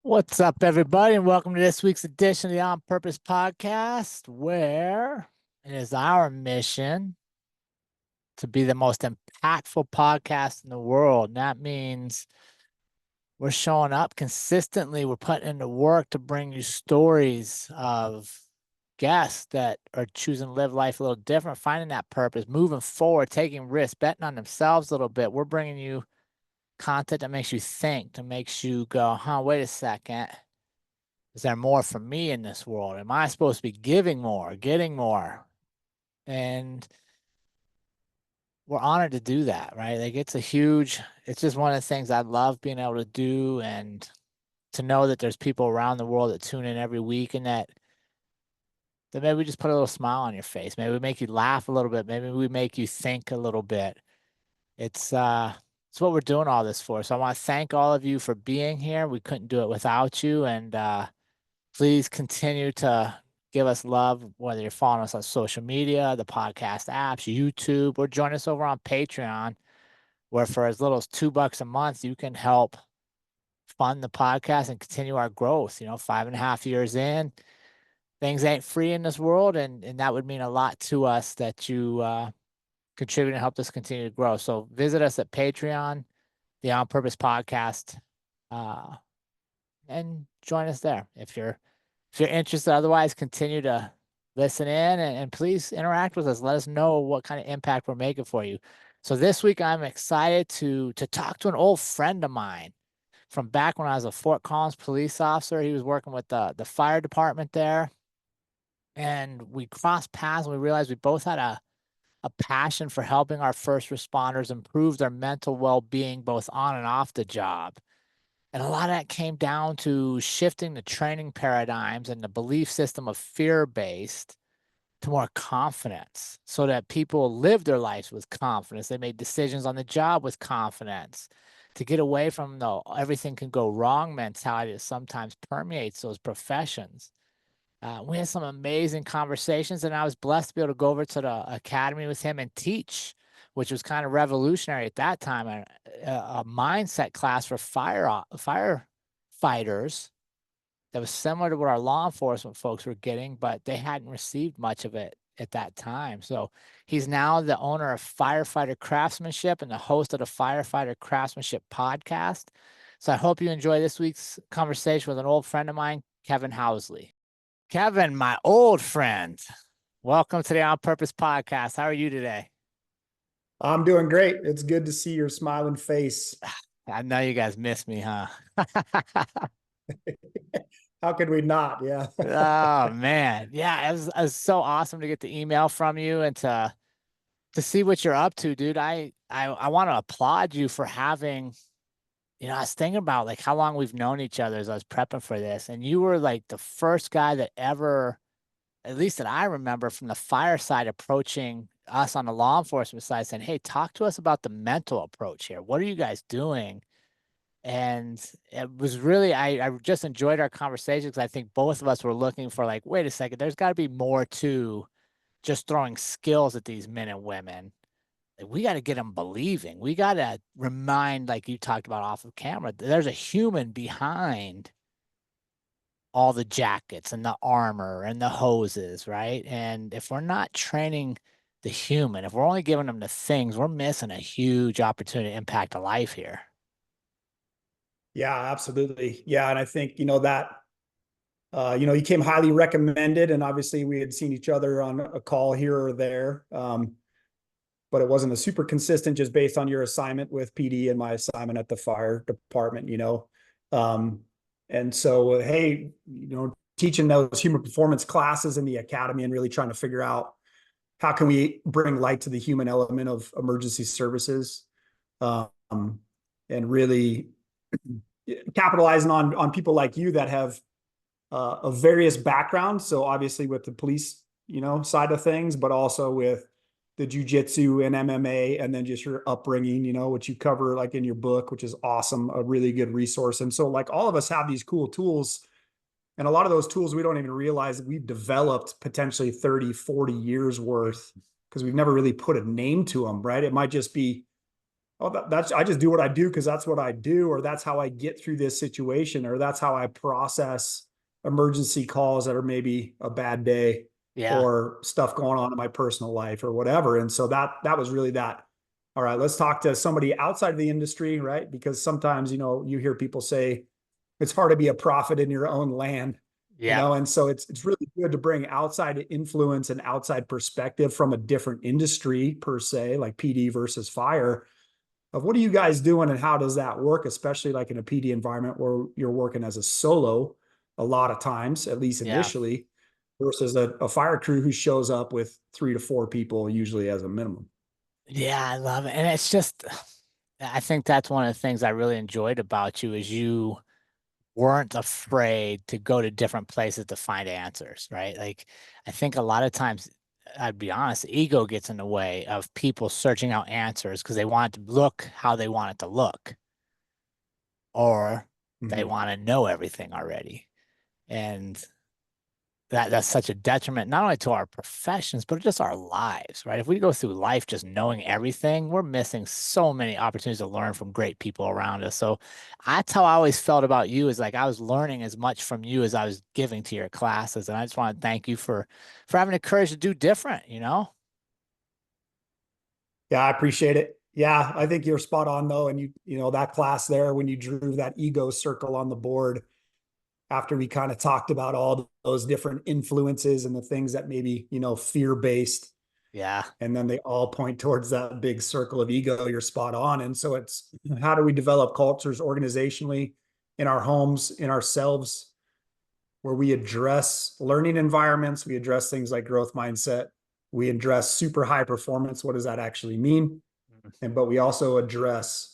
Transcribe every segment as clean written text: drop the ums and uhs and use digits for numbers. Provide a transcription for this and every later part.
What's up, everybody, and welcome to this week's edition of the On Purpose podcast, where it is our mission to be the most impactful podcast in the world. And that means we're showing up consistently. We're putting in the work to bring you stories of guests that are choosing to live life a little different, finding that purpose, moving forward, taking risks, betting on themselves a little bit. We're bringing you content that makes you think, that makes you go, wait a second. Is there more for me in this world? Am I supposed to be giving more, getting more? And we're honored to do that, right? Like it's just one of the things I love being able to do, and to know that there's people around the world that tune in every week, and that maybe we just put a little smile on your face. Maybe we make you laugh a little bit. Maybe we make you think a little bit. It's what we're doing all this for. So I want to thank all of you for being here. We couldn't do it without you. And please continue to give us love, whether you're following us on social media, the podcast apps, YouTube, or join us over on Patreon, where for as little as $2 a month, you can help fund the podcast and continue our growth. 5.5 years in, things ain't free in this world, and that would mean a lot to us that you contribute and help us continue to grow. So visit us at Patreon, the On Purpose Podcast, uh, and join us there if you're interested. Otherwise, continue to listen in, and please interact with us. Let us know what kind of impact we're making for you. So this week, I'm excited to talk to an old friend of mine from back when I was a Fort Collins police officer. He was working with the fire department there, and we crossed paths, and we realized we both had a passion for helping our first responders improve their mental well-being, both on and off the job. And a lot of that came down to shifting the training paradigms and the belief system of fear-based to more confidence, so that people live their lives with confidence. They made decisions on the job with confidence, to get away from the everything can go wrong mentality that sometimes permeates those professions. We had some amazing conversations, and I was blessed to be able to go over to the academy with him and teach, which was kind of revolutionary at that time, a mindset class for firefighters that was similar to what our law enforcement folks were getting, but they hadn't received much of it at that time. So he's now the owner of Firefighter Craftsmanship and the host of the Firefighter Craftsmanship podcast. So I hope you enjoy this week's conversation with an old friend of mine, Kevin Housley. Kevin, my old friend, welcome to the On Purpose podcast. How are you today? I'm doing great. It's good to see your smiling face. I know you guys miss me, huh? How could we not? Yeah. Oh man. Yeah, it was so awesome to get the email from you and to see what you're up to, dude. I want to applaud you for having, I was thinking about like how long we've known each other as I was prepping for this, and you were like the first guy that ever, at least that I remember, from the fire side approaching us on the law enforcement side saying, hey, talk to us about the mental approach here. What are you guys doing? And it was really, I just enjoyed our conversation, because I think both of us were looking for like, wait a second, there's got to be more to just throwing skills at these men and women. Like, we got to get them believing. We got to remind, like you talked about off of camera, there's a human behind all the jackets and the armor and the hoses, right? And if we're not training the human, if we're only giving them the things, we're missing a huge opportunity to impact a life here. Yeah, absolutely. Yeah. And I think, you came highly recommended, and obviously we had seen each other on a call here or there. But it wasn't a super consistent, just based on your assignment with PD and my assignment at the fire department. And so, hey, teaching those human performance classes in the academy and really trying to figure out how can we bring light to the human element of emergency services, um, and really capitalizing on people like you that have of various backgrounds. So obviously with the police, side of things, but also with the jujitsu and MMA, and then just your upbringing, which you cover like in your book, which is awesome, a really good resource. And so like all of us have these cool tools, and a lot of those tools we don't even realize that we've developed potentially 30, 40 years worth, because we've never really put a name to them, right? It might just be oh, that's, I just do what I do because that's what I do, or that's how I get through this situation, or that's how I process emergency calls that are maybe a bad day Yeah. or stuff going on in my personal life or whatever. And so that was really that. All right, let's talk to somebody outside of the industry, right? Because sometimes, you hear people say it's hard to be a prophet in your own land, Yeah. and so it's really good to bring outside influence and outside perspective from a different industry per se, like PD versus fire, of what are you guys doing and how does that work, especially like in a PD environment where you're working as a solo a lot of times, at least Yeah. initially, versus a fire crew who shows up with 3 to 4 people usually as a minimum. Yeah, I love it. And it's just, I think that's one of the things I really enjoyed about you is you weren't afraid to go to different places to find answers, right? Like, I think a lot of times, I'd be honest, ego gets in the way of people searching out answers because they want it to look how they want it to look, or they Mm-hmm. want to know everything already. And that's such a detriment, not only to our professions, but just our lives, right? If we go through life just knowing everything, we're missing so many opportunities to learn from great people around us. So that's how I always felt about you, is like I was learning as much from you as I was giving to your classes. And I just want to thank you for having the courage to do different, you know? Yeah, I appreciate it. Yeah, I think you're spot on though. And that class there, when you drew that ego circle on the board, after we kind of talked about all those different influences and the things that maybe, fear based, Yeah. and then they all point towards that big circle of ego, you're spot on. And so it's, how do we develop cultures organizationally in our homes, in ourselves, where we address learning environments, we address things like growth mindset, we address super high performance. What does that actually mean? But we also address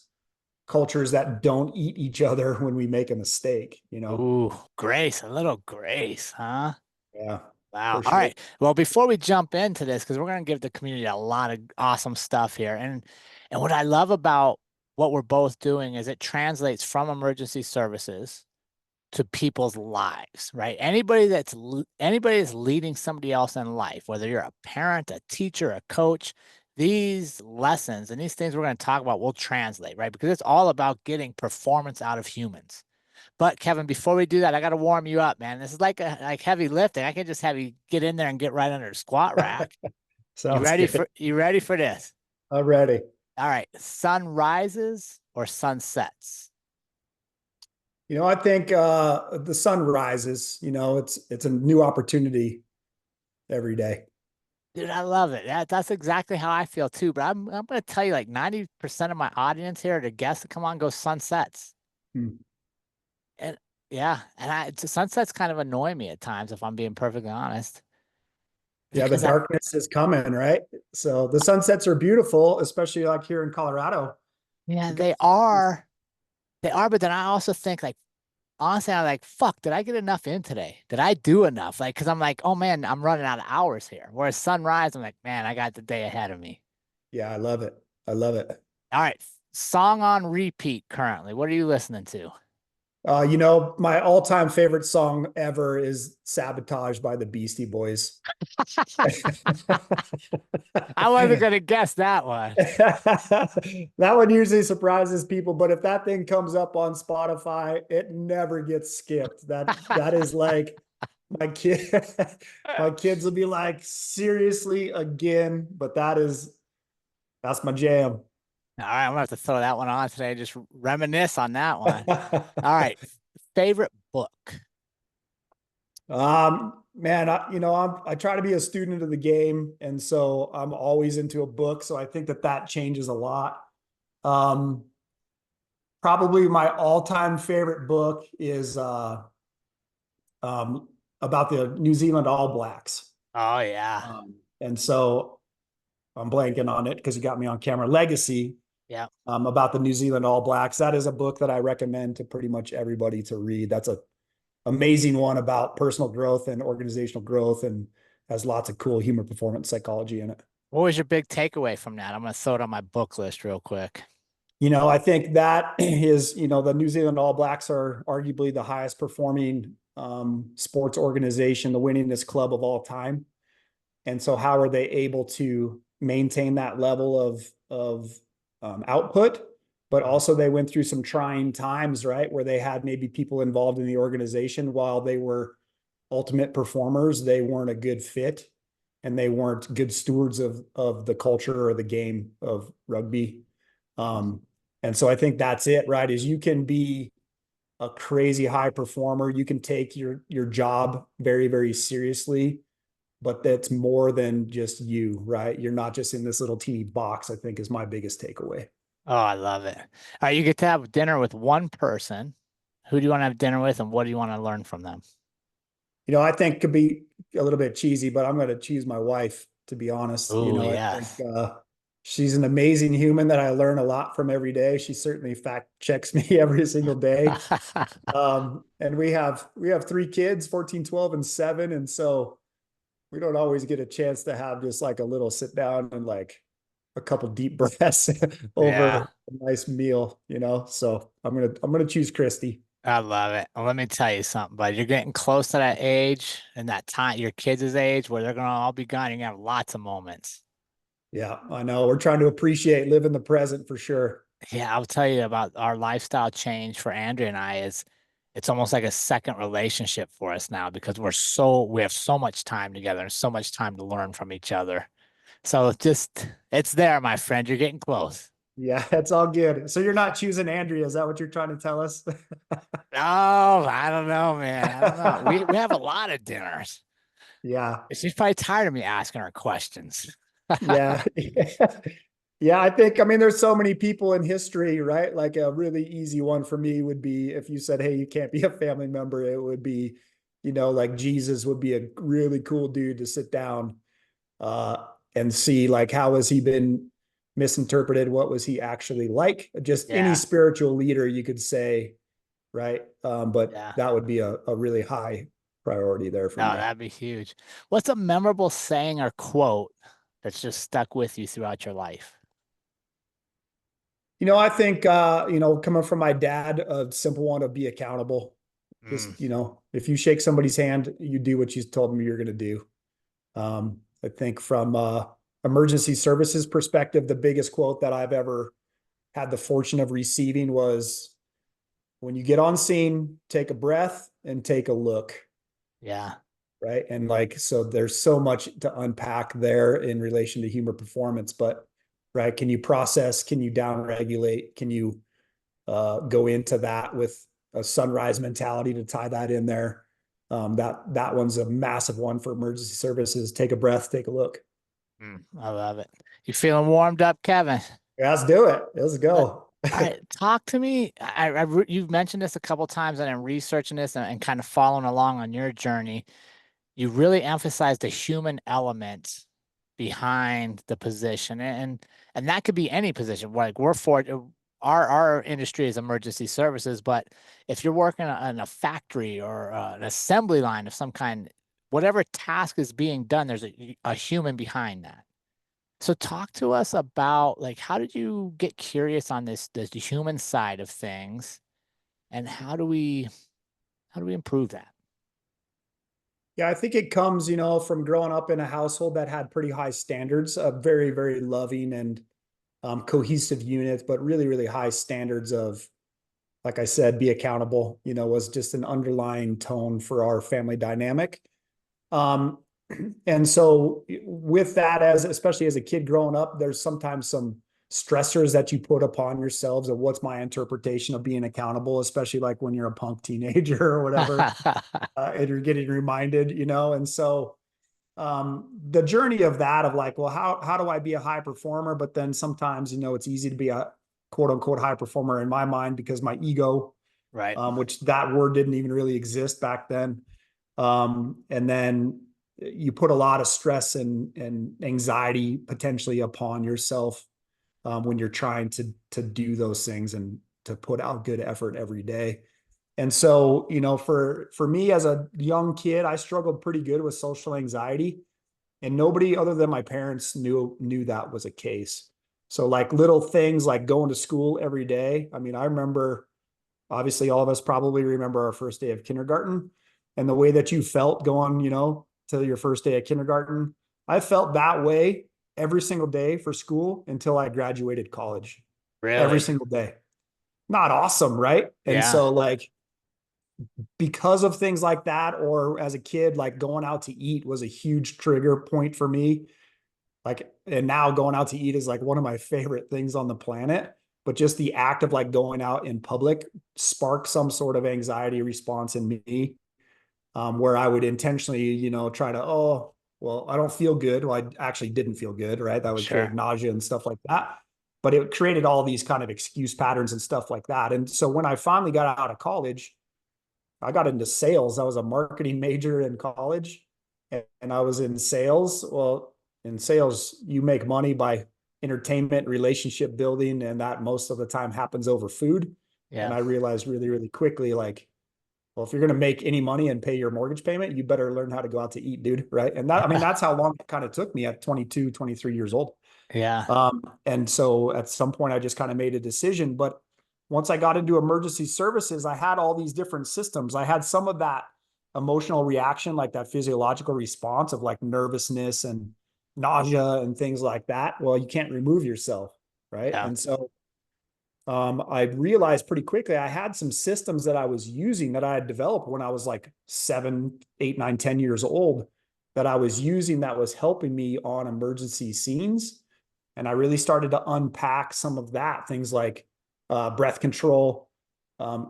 cultures that don't eat each other when we make a mistake. Ooh, grace, a little grace, huh? Yeah, Wow. for All sure. right. Well, before we jump into this, because we're going to give the community a lot of awesome stuff here. And what I love about what we're both doing is it translates from emergency services to people's lives, right? Anybody that's leading somebody else in life, whether you're a parent, a teacher, a coach, these lessons and these things we're going to talk about will translate, right? Because it's all about getting performance out of humans. But Kevin, before we do that, I got to warm you up, man. This is like heavy lifting. I can just have you get in there and get right under the squat rack. Sounds good. You ready for this? I'm ready. All right. Sun rises or sun sets? I think the sun rises. It's a new opportunity every day. Dude, I love it. That's exactly how I feel too. But I'm gonna tell you, like 90% of my audience here, the guests that come on, go sunsets. Hmm. And yeah, and sunsets kind of annoy me at times, if I'm being perfectly honest. Yeah, the Because I darkness is coming, right? So the sunsets are beautiful, especially like here in Colorado. yeah, We got they are. They are, but then I also think like honestly, I'm like, fuck, did I get enough in today? Did I do enough? Like, cause I'm like, oh man, I'm running out of hours here. Whereas sunrise, I'm like, man, I got the day ahead of me. Yeah, I love it. I love it. All right. Song on repeat currently. What are you listening to? My all-time favorite song ever is "Sabotage" by the Beastie Boys. I wasn't gonna guess that one. That one usually surprises people, but if that thing comes up on Spotify, it never gets skipped. That is like my kid, my kids will be like, seriously again, but that's my jam. All right, I'm gonna have to throw that one on today. Just reminisce on that one. All right. Favorite book. Man, I try to be a student of the game, and so I'm always into a book. So I think that changes a lot. Um, Probably my all-time favorite book is um, about the New Zealand All Blacks. Oh yeah. And so I'm blanking on it because you got me on camera. Legacy, Yeah. about the New Zealand All Blacks. That is a book that I recommend to pretty much everybody to read. That's a amazing one about personal growth and organizational growth, and has lots of cool human performance psychology in it. What was your big takeaway from that? I'm gonna throw it on my book list real quick. I think that is, the New Zealand All Blacks are arguably the highest performing sports organization, the winningest club of all time. And so how are they able to maintain that level of output, but Mhm. also they went through some trying times, right? Where they had maybe people involved in the organization while they were ultimate performers, they weren't a good fit and they weren't good stewards of the culture or the game of rugby. Um, and so I think that's it, right? Is you can be a crazy high performer. You can take your job very, very seriously, but that's more than just you, right? You're not just in this little teeny box, I think is my biggest takeaway. Oh, I love it. All right, you get to have dinner with one person. Who do you want to have dinner with, and what do you want to learn from them? I think could be a little bit cheesy, but I'm going to choose my wife, to be honest. Oh, I think yes. she's an amazing human that I learn a lot from every day. She certainly fact checks me every single day. And we have three kids, 14, 12, and 7. And so we don't always get a chance to have just like a little sit down and like a couple deep breaths Yeah, over a nice meal. So I'm gonna choose Christy. I love it. Well, let me tell you something, bud. You're getting close to that age and that time, your kids' age, where they're gonna all be gone. You're gonna have lots of moments. Yeah, I know. We're trying to appreciate live in the present for sure. Yeah, I'll tell you about our lifestyle change for Andrea and I is it's almost like a second relationship for us now because we have so much time together and so much time to learn from each other. So it's there, my friend. You're getting close. Yeah, that's all good. So you're not choosing Andrea, is that what you're trying to tell us? Oh, I don't know, man. I don't know. We have a lot of dinners. Yeah. She's probably tired of me asking her questions. Yeah. Yeah, I mean, there's so many people in history, right? Like a really easy one for me would be if you said, hey, you can't be a family member, it would be, like Jesus would be a really cool dude to sit down uh, and see like how has he been misinterpreted? What was he actually like? Just any Yeah, spiritual leader, you could say, right? But yeah. that would be a really high priority there for No, me. that'd be huge. What's a memorable saying or quote that's just stuck with you throughout your life? I think coming from my dad, a simple one of be accountable. Mm, Just, if you shake somebody's hand, you do what you told them you're going to do. I think from emergency services perspective, the biggest quote that I've ever had the fortune of receiving was when you get on scene, take a breath and take a look. yeah. Right. And like, so there's so much to unpack there in relation to human performance, but right. Can you process? Can you down regulate? Can you go into that with a sunrise mentality to tie that in there? That one's a massive one for emergency services. Take a breath, take a look. I love it. You feeling warmed up, Kevin? Yeah, let's do it. Let's Let, go. all right, talk to me. You've mentioned this a couple times, and I'm researching this and kind of following along on your journey. You really emphasize the human element behind the position, and that could be any position. Like our industry is emergency services, but if you're working on a factory or an assembly line of some kind, whatever task is being done, there's a human behind that. So talk to us about like how did you get curious on this the human side of things and how do we improve that? Yeah, I think it comes, from growing up in a household that had pretty high standards, of very, very loving and cohesive units, but really, really high standards of, like I said, be accountable, was just an underlying tone for our family dynamic. Um, and so with that, especially as a kid growing up, there's sometimes some stressors that you put upon yourselves of what's my interpretation of being accountable, especially like when you're a punk teenager or whatever, and you're getting reminded, and so the journey of that of like, well, how do I be a high performer? But then sometimes, it's easy to be a quote unquote high performer in my mind because my ego, Right. which that word didn't even really exist back then. And then you put a lot of stress and anxiety potentially upon yourself when you're trying to do those things and to put out good effort every day. And so, for me as a young kid, I struggled pretty good with social anxiety, and nobody other than my parents knew that was a case. So like little things like going to school every day. I mean, I remember, obviously all of us probably remember our first day of kindergarten and the way that you felt going, to your first day of kindergarten. I felt that way every single day for school until I graduated college. every Really? single day. Not awesome, right? And Yeah. so like because of things like that, or as a kid, like going out to eat was a huge trigger point for me. Like, and now going out to eat is like one of my favorite things on the planet. But just the act of like going out in public sparked some sort of anxiety response in me, where I would intentionally, try to, oh, well, I don't feel good. Well, I actually didn't feel good, right? That would create Sure. nausea and stuff like that. But it created all these kind of excuse patterns and stuff like that. And so when I finally got out of college, I got into sales. I was a marketing major in college and I was in sales. Well, in sales, you make money by entertainment, relationship building, and that most of the time happens over food. And Yeah. I realized really, really quickly, like, well, if you're going to make any money and pay your mortgage payment, you better learn how to go out to eat, dude. Right. And that, I mean, Yeah. that's how long it kind of took me at 22, 23 years old. Yeah. And so at some point, I just kind of made a decision. But once I got into emergency services, I had all these different systems. I had some of that emotional reaction, like that physiological response of like nervousness and nausea and things like that. Well, you can't remove yourself. Right. Yeah. And so I realized pretty quickly I had some systems that I was using that I had developed when I was like 7, 8, 9, 10 years old that I was using that was helping me on emergency scenes. And I really started to unpack some of that, things like breath control,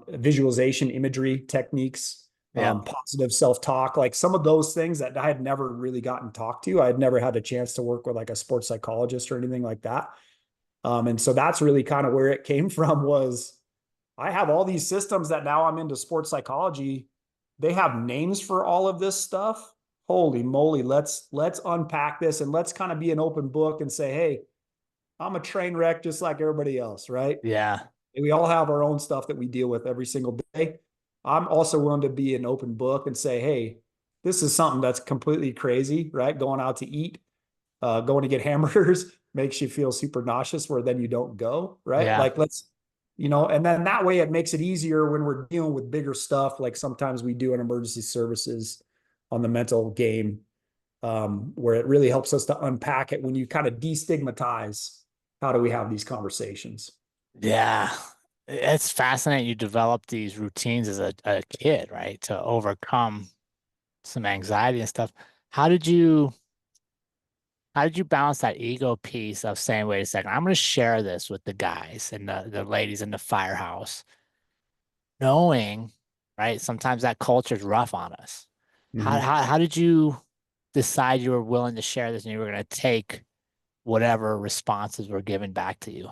visualization, imagery techniques, Yeah. positive self-talk, like some of those things that I had never really gotten talked to. I had never had a chance to work with like a sports psychologist or anything like that. And so that's really kind of where it came from was I have all these systems that now I'm into sports psychology. They have names for all of this stuff. Holy moly, let's unpack this and let's kind of be an open book and say, hey, I'm a train wreck just like everybody else, right? Yeah. We all have our own stuff that we deal with every single day. I'm also willing to be an open book and say, hey, this is something that's completely crazy, right? Going out to eat, going to get hamburgers makes you feel super nauseous where then you don't go, right? Yeah. Like let's, and then that way it makes it easier when we're dealing with bigger stuff. Like sometimes we do in emergency services on the mental game, where it really helps us to unpack it when you kind of destigmatize how do we have these conversations. Yeah. It's fascinating you develop these routines as a kid, right? To overcome some anxiety and stuff. How did you how did you balance that ego piece of saying, wait a second, I'm going to share this with the guys and the ladies in the firehouse, knowing, right? Sometimes that culture is rough on us. Mm-hmm. How did you decide you were willing to share this and you were going to take whatever responses were given back to you?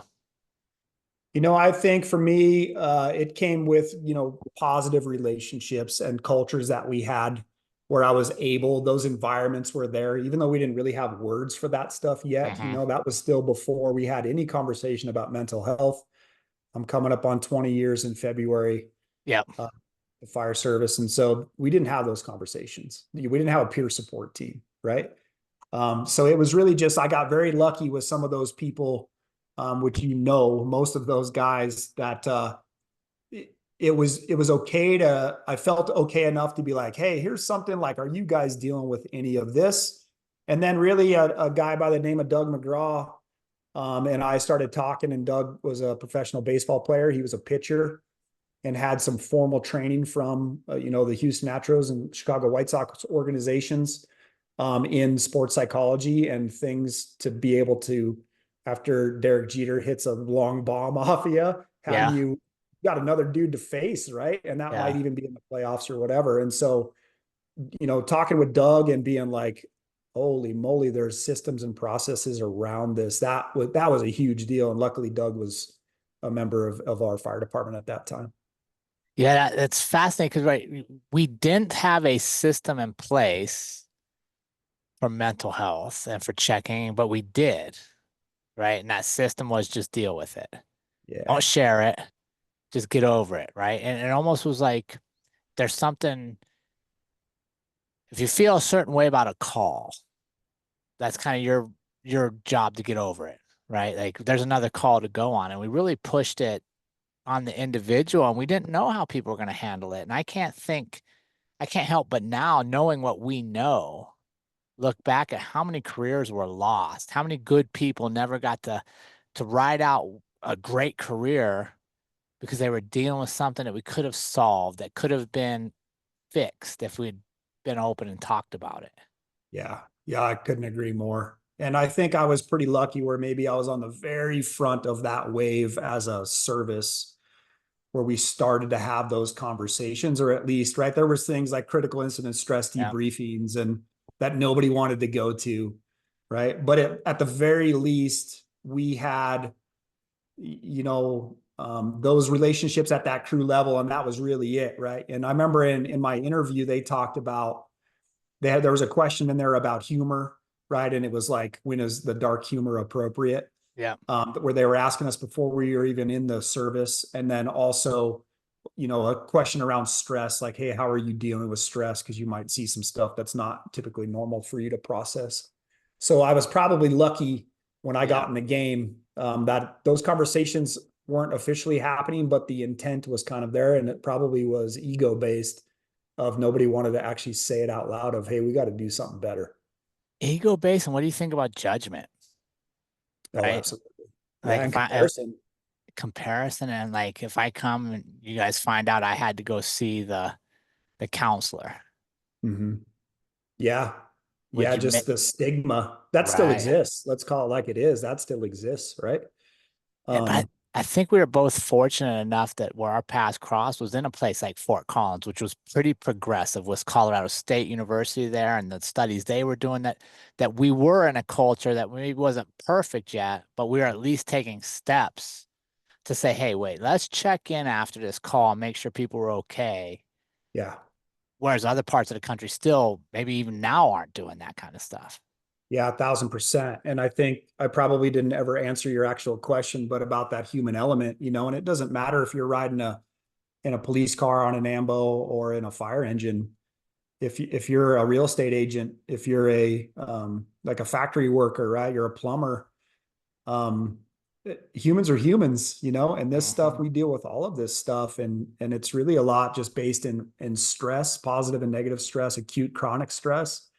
I think for me, it came with, positive relationships and cultures that we had where I was able, those environments were there, even though we didn't really have words for that stuff yet. Hmm. That was still before we had any conversation about mental health. I'm coming up on 20 years in February, Yep. uh, the fire service. And so we didn't have those conversations. We didn't have a peer support team, right? So it was really just, I got very lucky with some of those people, which, most of those guys that it was okay I felt okay enough to be like, hey, here's something like, are you guys dealing with any of this? And then really a guy by the name of Doug McGraw, and I started talking, and Doug was a professional baseball player. He was a pitcher and had some formal training from, the Houston Astros and Chicago White Sox organizations, in sports psychology and things to be able to, after Derek Jeter hits a long bomb off of you, how do Yeah. you got another dude to face, right? And that might Yeah. even be in the playoffs or whatever. And so, talking with Doug and being like, holy moly, there's systems and processes around this. That was a huge deal. And luckily Doug was a member of our fire department at that time. Yeah, that's fascinating because right, we didn't have a system in place for mental health and for checking, but we did, right? And that system was just deal with it. Yeah. Don't share it, just get over it, right? And it almost was like there's something, if you feel a certain way about a call, that's kind of your job to get over it, right? Like there's another call to go on. And we really pushed it on the individual and we didn't know how people were going to handle it. And I can't help but now knowing what we know, look back at how many careers were lost, how many good people never got to ride out a great career because they were dealing with something that we could have solved, that could have been fixed if we'd been open and talked about it. Yeah. Yeah. I couldn't agree more. And I think I was pretty lucky where maybe I was on the very front of that wave as a service where we started to have those conversations, or at least, right, there was things like critical incident stress Yeah. debriefings and that nobody wanted to go to, right? But at the very least, we had, those relationships at that crew level, and that was really it, right? And I remember in my interview, they talked about there was a question in there about humor, right? And it was like, when is the dark humor appropriate? Yeah. Where they were asking us before we were even in the service. And then also, a question around stress, like, hey, how are you dealing with stress? Because you might see some stuff that's not typically normal for you to process. So I was probably lucky when I Yeah. got in the game, that those conversations weren't officially happening, but the intent was kind of there. And it probably was ego based, of nobody wanted to actually say it out loud of, hey, we got to do something better. Ego based. And what do you think about judgment? Oh, Right. absolutely. Yeah, Like in if I comparison. comparison and like if I come and you guys find out I had to go see the counselor, Mm-hmm. Yeah. would Yeah, you make just the stigma that still right? exists. Let's call it like it is. That still exists, right? But Um, I think we were both fortunate enough that where our paths crossed was in a place like Fort Collins, which was pretty progressive, was Colorado State University there, and the studies they were doing that we were in a culture that maybe wasn't perfect yet, but we were at least taking steps to say, hey, wait, let's check in after this call and make sure people were okay. yeah. Whereas other parts of the country still, maybe even now, aren't doing that kind of stuff. Yeah, 1,000%. And I think I probably didn't ever answer your actual question, but about that human element, and it doesn't matter if you're riding in a police car on an ambo or in a fire engine. If you're a real estate agent, if you're like a factory worker, right? You're a plumber. um Humans are humans, and this stuff, Mhm. we deal with all of this stuff, and it's really a lot just based in stress, positive and negative stress, acute, chronic stress.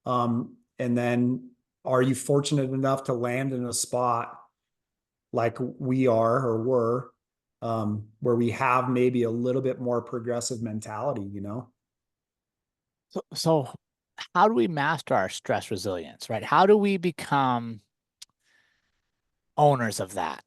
And then, are you fortunate enough to land in a spot like we are or were, where we have maybe a little bit more progressive mentality? So how do we master our stress resilience, right? How do we become owners of that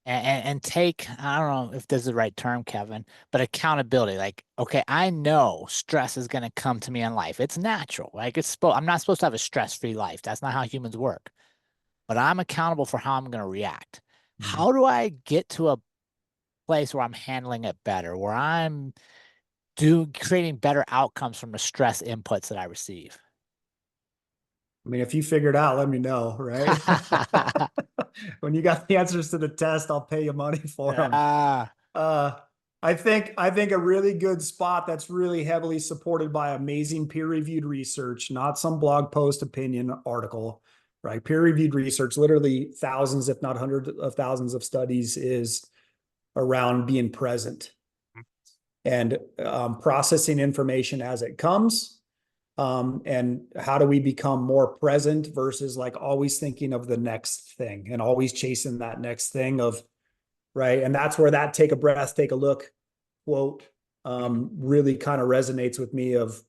and take, I don't know if this is the right term, Kevin, but accountability. Like, okay, I know stress is going to come to me in life. It's natural. Like I'm not supposed to have a stress-free life. That's not how humans work. But I'm accountable for how I'm going to react. Mhm. How do I get to a place where I'm handling it better, where I'm creating better outcomes from the stress inputs that I receive? I mean, if you figure it out, let me know, right? When you got the answers to the test, I'll pay you money for them. Ah, Uh, I think a really good spot that's really heavily supported by amazing peer-reviewed research, not some blog post opinion article, right? Peer-reviewed research, literally thousands, if not hundreds of thousands of studies, is around being present and processing information as it comes. And how do we become more present versus like always thinking of the next thing and always chasing that next thing of, right? And that's where that take a breath, take a look quote really kind of resonates with me, of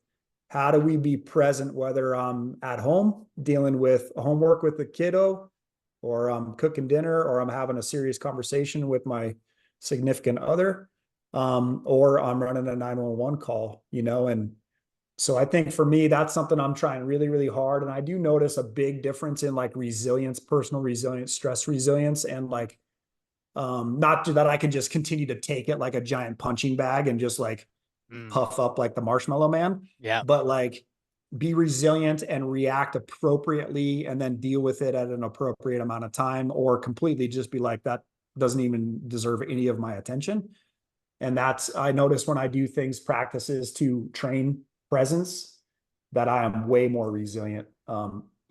how do we be present, whether I'm at home dealing with homework with the kiddo, or I'm cooking dinner, or I'm having a serious conversation with my significant other, or I'm running a 911 call, and so I think for me, that's something I'm trying really, really hard. And I do notice a big difference in like resilience, personal resilience, stress resilience, and like, not that I can just continue to take it like a giant punching bag and just like mm, puff up like the marshmallow man, yeah. but like be resilient and react appropriately and then deal with it at an appropriate amount of time, or completely just be like, that doesn't even deserve any of my attention. And that's, I notice when I do things, practices to train presence, that I am way more resilient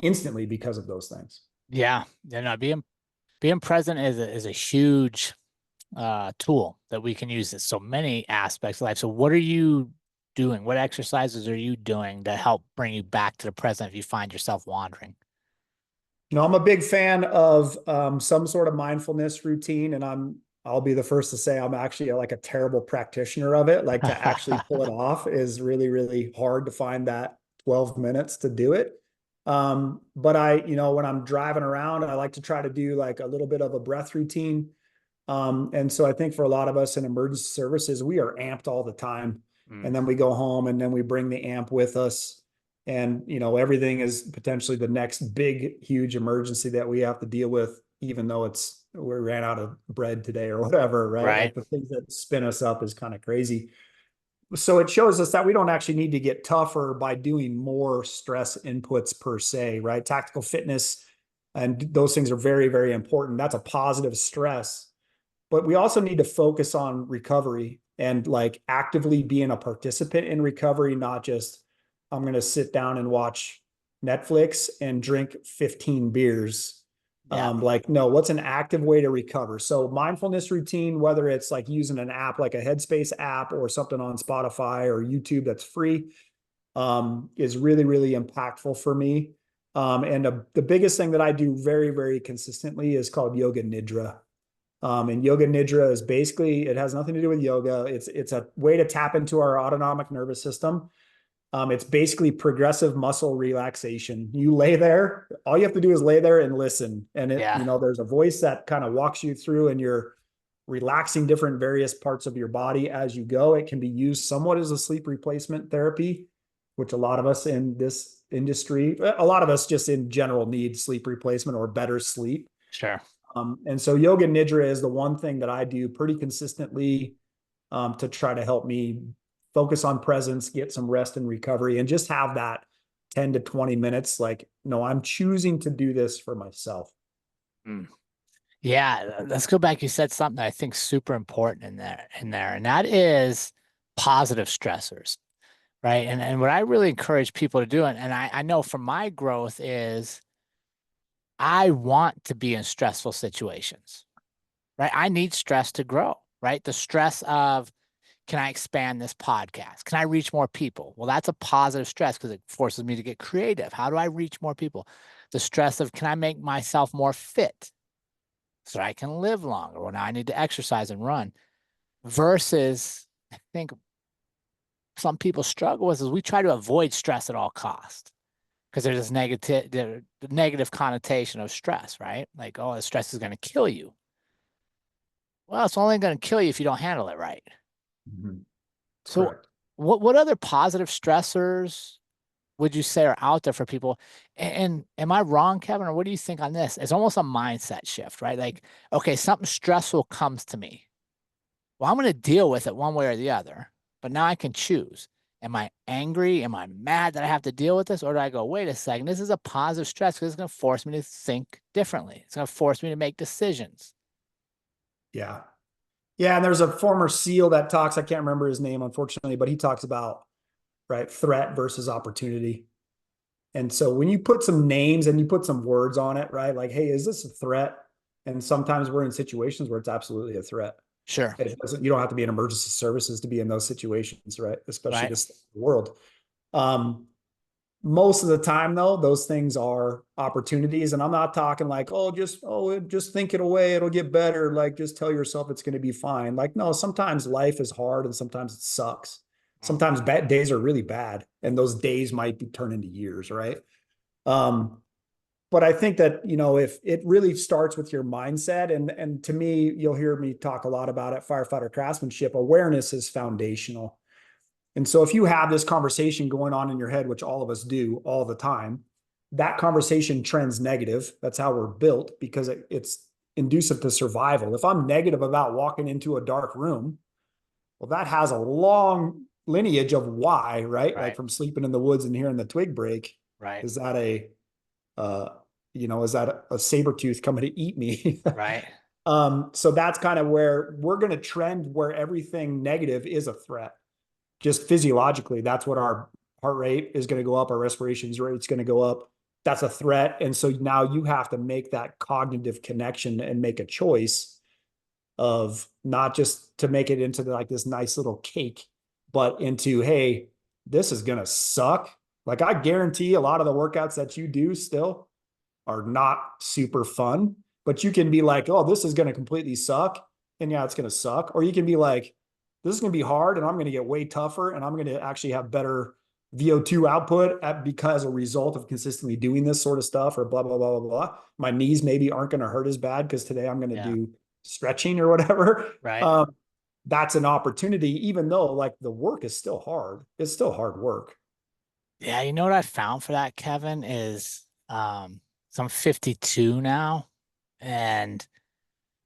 instantly because of those things. Yeah. Being present is a huge tool that we can use in so many aspects of life. So what are you doing? What exercises are you doing to help bring you back to the present if you find yourself wandering? I'm a big fan of some sort of mindfulness routine, and I'll be the first to say I'm actually like a terrible practitioner of it. Like to actually pull it off is really, really hard to find that 12 minutes to do it. But when I'm driving around, I like to try to do like a little bit of a breath routine. And so I think for a lot of us in emergency services, we are amped all the time. Mm, And then we go home and then we bring the amp with us. And, everything is potentially the next big, huge emergency that we have to deal with, even though we ran out of bread today or whatever, right? right. Like the things that spin us up is kind of crazy. So it shows us that we don't actually need to get tougher by doing more stress inputs per se, right? Tactical fitness and those things are very, very important. That's a positive stress, but we also need to focus on recovery and like actively being a participant in recovery, not just I'm going to sit down and watch Netflix and drink 15 beers. Yeah. Like, no, what's an active way to recover? So mindfulness routine, whether it's like using an app like a Headspace app or something on Spotify or YouTube that's free, is really, really impactful for me. And the biggest thing that I do very, very consistently is called yoga nidra. And yoga nidra is basically, it has nothing to do with yoga. It's a way to tap into our autonomic nervous system. It's basically progressive muscle relaxation. You lay there, all you have to do is lay there and listen. And Yeah. there's a voice that kind of walks you through and you're relaxing different various parts of your body as you go. It can be used somewhat as a sleep replacement therapy, which a lot of us in this industry, a lot of us just in general need sleep replacement or better sleep. Sure. And so yoga nidra is the one thing that I do pretty consistently to try to help me focus on presence, get some rest and recovery, and just have that 10 to 20 minutes. Like, no, I'm choosing to do this for myself. Mm. Yeah, let's go back. You said something that I think super important in there, and that is positive stressors, right? And what I really encourage people to do, and I know from my growth is I want to be in stressful situations, right? I need stress to grow, right? The stress of, can I expand this podcast? Can I reach more people? Well, that's a positive stress because it forces me to get creative. How do I reach more people? The stress of, can I make myself more fit so I can live longer? Well, now I need to exercise and run. Versus, I think some people struggle with is we try to avoid stress at all costs because there's this negative connotation of stress, right? Like, oh, the stress is going to kill you. Well, it's only going to kill you if you don't handle it right. Mm-hmm. So, Correct. what other positive stressors would you say are out there for people? And am I wrong, Kevin, or what do you think on this? It's almost a mindset shift, right? Like, okay, something stressful comes to me. Well, I'm going to deal with it one way or the other, but now I can choose. Am I angry? Am I mad that I have to deal with this? Or do I go, wait a second, this is a positive stress because it's going to force me to think differently. It's going to force me to make decisions. Yeah. Yeah. And there's a former SEAL that talks, I can't remember his name, unfortunately, but he talks about, right, threat versus opportunity. And so when you put some names and you put some words on it, right, like, hey, is this a threat? And sometimes we're in situations where it's absolutely a threat. Sure. You don't have to be in emergency services to be in those situations, right? Especially Right. this world. Um, Most of the time, though, those things are opportunities. And I'm not talking like, just think it away, it'll get better. Like, just tell yourself it's going to be fine. Like, no, sometimes life is hard and sometimes it sucks. Sometimes bad days are really bad, and those days might be turned into years, right? Um, but I think that, if it really starts with your mindset, and to me, you'll hear me talk a lot about it, firefighter craftsmanship, awareness is foundational. And so if you have this conversation going on in your head, which all of us do all the time, that conversation trends negative. That's how we're built because it's inducive to survival. If I'm negative about walking into a dark room, well, that has a long lineage of why, right? Like Right. from sleeping in the woods and hearing the twig break. Right. Is that uh, is that a saber tooth coming to eat me? Right. So that's kind of where we're going to trend where everything negative is a threat just physiologically. That's what our heart rate is going to go up. Our respirations rate is going to go up. That's a threat. And so now you have to make that cognitive connection and make a choice of not just to make it into like this nice little cake, but into, hey, this is going to suck. Like I guarantee a lot of the workouts that you do still, are not super fun, but you can be like, oh, this is going to completely suck. And yeah, it's going to suck. Or you can be like, this is going to be hard and I'm going to get way tougher and I'm going to actually have better VO2 output because a result of consistently doing this sort of stuff or blah, blah, blah, blah, blah. My knees maybe aren't going to hurt as bad because today I'm going to Yeah. do stretching or whatever. Right. That's an opportunity, even though like the work is still hard. It's still hard work. Yeah. You know what I found for that, Kevin, is so I'm 52 now. And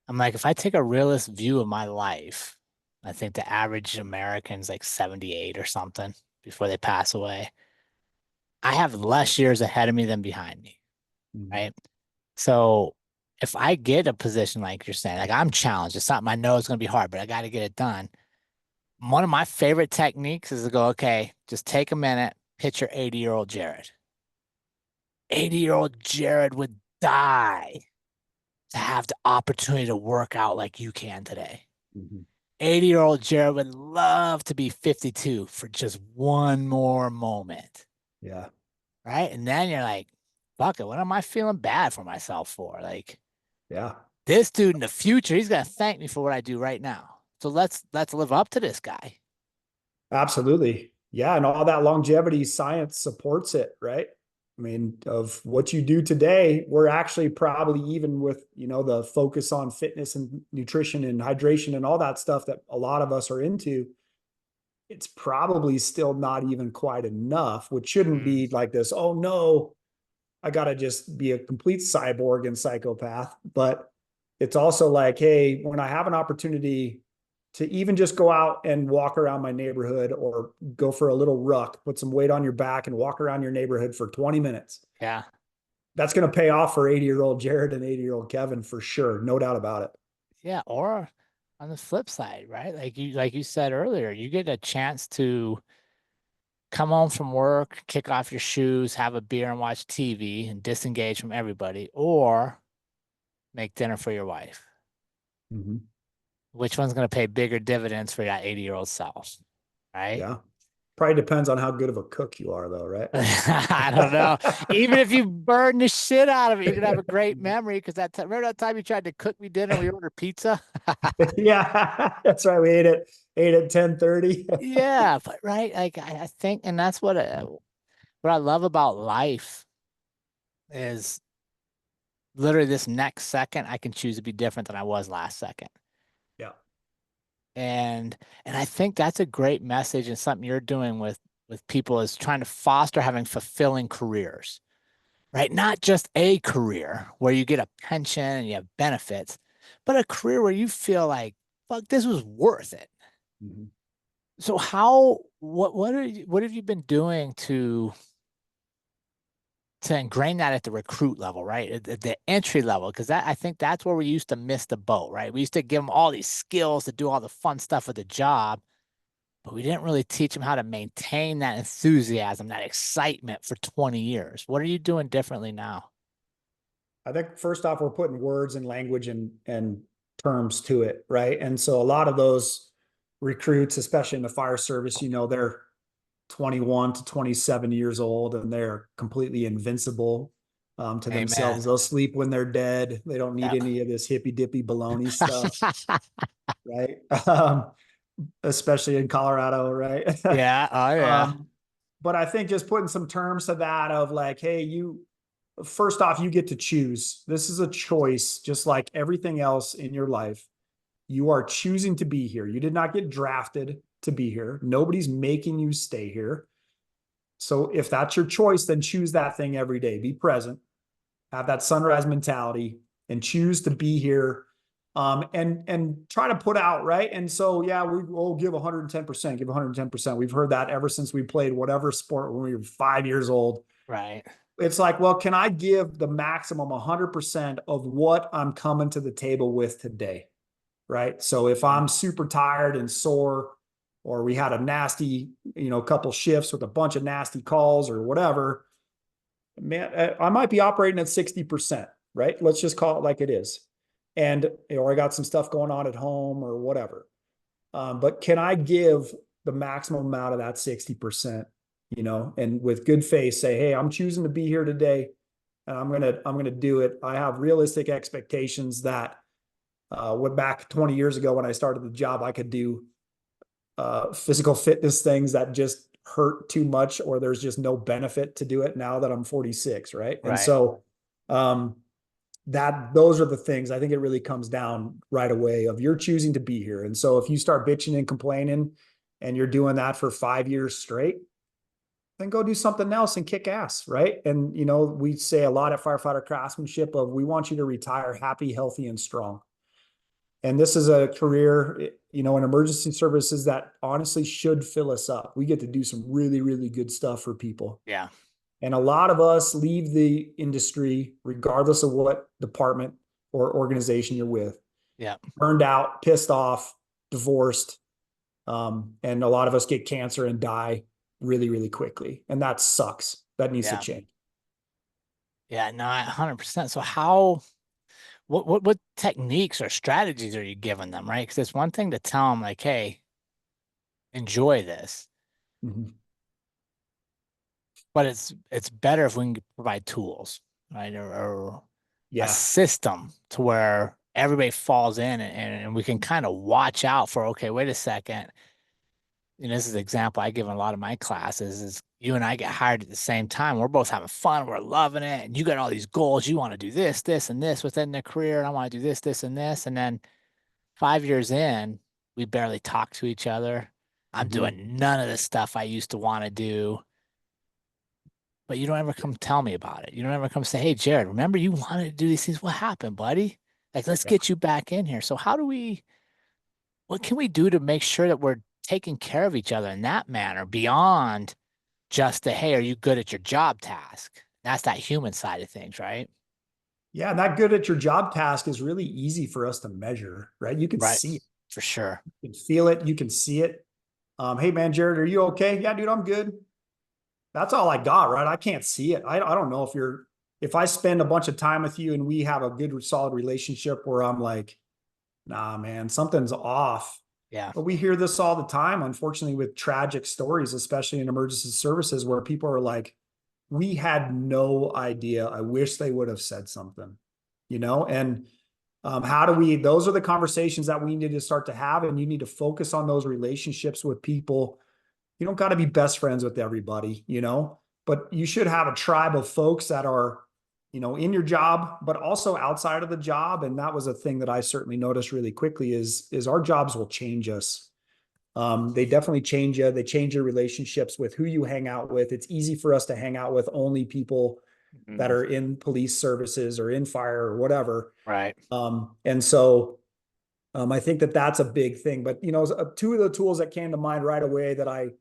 I'm like, if I take a realist view of my life, I think the average American's like 78 or something before they pass away. I have less years ahead of me than behind me, Mm-hmm. right? So if I get a position like you're saying, like I'm challenged, it's something I know it's going to be hard, but I got to get it done. One of my favorite techniques is to go, okay, just take a minute, picture 80-year-old Jerrod. 80-year-old Jerrod would die to have the opportunity to work out like you can today. Mm-hmm. 80-year-old Jerrod would love to be 52 for just one more moment. Yeah. Right. And then you're like, fuck it. What am I feeling bad for myself for? Like Yeah. this dude in the future, he's gonna thank me for what I do right now. So let's live up to this guy. Absolutely. Yeah. And all that longevity science supports it, right? I mean, of what you do today, we're actually probably even with, the focus on fitness and nutrition and hydration and all that stuff that a lot of us are into, it's probably still not even quite enough, which shouldn't Mm, be like this. Oh no, I got to just be a complete cyborg and psychopath. But it's also like, hey, when I have an opportunity to even just go out and walk around my neighborhood or go for a little ruck, put some weight on your back and walk around your neighborhood for 20 minutes. yeah. That's going to pay off for 80-year-old Jerrod and 80-year-old Kevin for sure. No doubt about it. Yeah. Or on the flip side, right? Like you said earlier, you get a chance to come home from work, kick off your shoes, have a beer and watch TV and disengage from everybody, or make dinner for your wife. Mm-hmm. Which one's gonna pay bigger dividends for that 80-year-old self? Right? Yeah. Probably depends on how good of a cook you are, though, right? I don't know. Even if you burn the shit out of it, you're gonna have a great memory because remember that time you tried to cook me dinner, we ordered pizza? Yeah, that's right. We ate at 10:30. Yeah, but right, like I think, and that's what I love about life is literally this next second I can choose to be different than I was last second. Yeah. And I think that's a great message and something you're doing with people is trying to foster having fulfilling careers, right? Not just a career where you get a pension and you have benefits, but a career where you feel like, fuck, this was worth it. Mm-hmm. So what have you been doing to ingrain that at the recruit level, right? At the entry level, because that I think that's where we used to miss the boat, right? We used to give them all these skills to do all the fun stuff with the job, but we didn't really teach them how to maintain that enthusiasm, that excitement for 20 years. What are you doing differently now? I think first off, we're putting words and language and terms to it, right? And so a lot of those recruits, especially in the fire service, they're 21 to 27 years old and they're completely invincible to Amen. themselves. They'll sleep when they're dead. They don't need Yep. any of this hippy dippy baloney stuff, right? Especially in Colorado, right? Yeah. Oh, yeah. um, but I think just putting some terms to that of like, hey, first off, you get to choose. This is a choice, just like everything else in your life. You are choosing to be here. You did not get drafted to be here. Nobody's making you stay here. So if that's your choice, then choose that thing every day. Be present, have that sunrise mentality, and choose to be here. And try to put out, right. And so, yeah, will give 110%, give 110%. We've heard that ever since we played whatever sport when we were 5 years old. Right. It's like, well, can I give the maximum 100% of what I'm coming to the table with today? Right. So if I'm super tired and sore, or we had a nasty, couple shifts with a bunch of nasty calls or whatever, man, I might be operating at 60%, right? Let's just call it like it is. And, or I got some stuff going on at home or whatever. But can I give the maximum amount of that 60%, and with good faith say, hey, I'm choosing to be here today. and I'm gonna do it. I have realistic expectations that went back 20 years ago when I started the job, I could do physical fitness things that just hurt too much, or there's just no benefit to do it now that I'm 46, right? And Right. so those are the things. I think it really comes down right away of you're choosing to be here. And so if you start bitching and complaining and you're doing that for 5 years straight, then go do something else and kick ass, right? And we say a lot at Firefighter Craftsmanship of we want you to retire happy, healthy, and strong. And this is a career, in emergency services that honestly should fill us up. We get to do some really, really good stuff for people. Yeah. And a lot of us leave the industry, regardless of what department or organization you're with, Yeah. burned out, pissed off, divorced. And a lot of us get cancer and die really, really quickly. And that sucks. That needs to Yeah. change. Yeah. No, 100%. So what techniques or strategies are you giving them, right? Because it's one thing to tell them like, hey, enjoy this, Mm-hmm. but it's better if we can provide tools, right? Or a Yeah. system to where everybody falls in and we can kind of watch out for, okay, wait a second. This is an example I give in a lot of my classes is you and I get hired at the same time. We're both having fun. We're loving it. And you got all these goals. You want to do this, this, and this within the career. And I want to do this, this, and this. And then 5 years in, we barely talk to each other. I'm Mm-hmm. doing none of the stuff I used to want to do. But you don't ever come tell me about it. You don't ever come say, hey, Jerrod, remember you wanted to do these things? What happened, buddy? Like, let's Yeah. get you back in here. So what can we do to make sure that we're taking care of each other in that manner beyond just the, hey, are you good at your job task? That's that human side of things, right? Yeah. And that good at your job task is really easy for us to measure, right? You can Right. see it, For sure. you can feel it, you can see it. Hey man, Jerrod, are you okay? Yeah, dude, I'm good. That's all I got, right? I can't see it. I don't know if I spend a bunch of time with you and we have a good, solid relationship where I'm like, nah, man, something's off. Yeah. But we hear this all the time, unfortunately, with tragic stories, especially in emergency services, where people are like, we had no idea. I wish they would have said something, And how do those are the conversations that we need to start to have. And you need to focus on those relationships with people. You don't got to be best friends with everybody, but you should have a tribe of folks that are, in your job, but also outside of the job. And that was a thing that I certainly noticed really quickly is our jobs will change us. They definitely change you. They change your relationships with who you hang out with. It's easy for us to hang out with only people that Mhm. are in police services or in fire or whatever. Right. And so I think that that's a big thing. But two of the tools that came to mind right away that I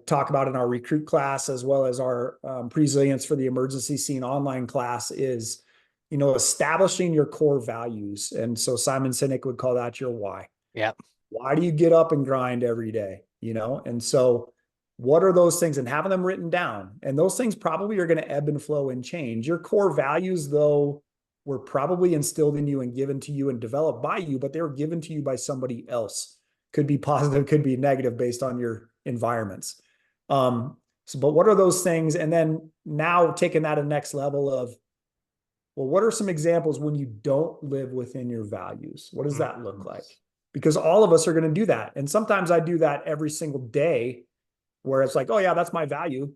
talk about in our recruit class as well as our resilience for the emergency scene online class is, establishing your core values. And so Simon Sinek would call that your why. Yep. Why do you get up and grind every day? And so what are those things, and having them written down? And those things probably are going to ebb and flow and change. Your core values, though, were probably instilled in you and given to you and developed by you, but they were given to you by somebody else. Could be positive, could be negative based on your environments. But what are those things? And then now taking that to the next level of, well, what are some examples when you don't live within your values? What does that look like? Because all of us are going to do that. And sometimes I do that every single day where it's like, oh yeah, that's my value.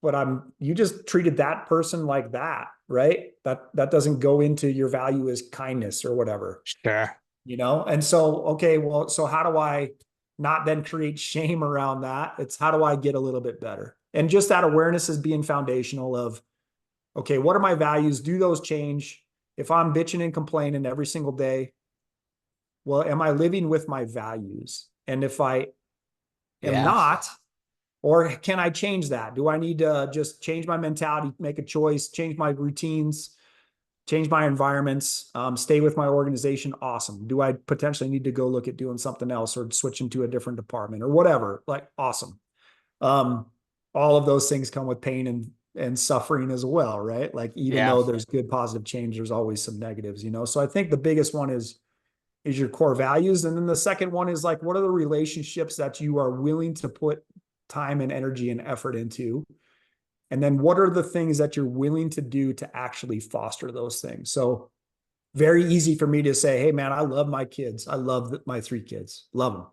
But you just treated that person like that, right? That doesn't go into your value as kindness or whatever, Sure. And so, okay, well, so how do I not then create shame around that? It's how do I get a little bit better? And just that awareness is being foundational of, okay, what are my values? Do those change? If I'm bitching and complaining every single day, well, am I living with my values? And if I am Yeah. not, or can I change that? Do I need to just change my mentality, make a choice, change my routines, change my environments, stay with my organization? Awesome. Do I potentially need to go look at doing something else or switch into a different department or whatever? Like, awesome. All of those things come with pain and suffering as well, right? Like, even Yeah. though there's good positive change, there's always some negatives, So I think the biggest one is your core values. And then the second one is like, what are the relationships that you are willing to put time and energy and effort into? And then what are the things that you're willing to do to actually foster those things? So very easy for me to say, hey, man, I love my kids. I love my 3 kids, love them.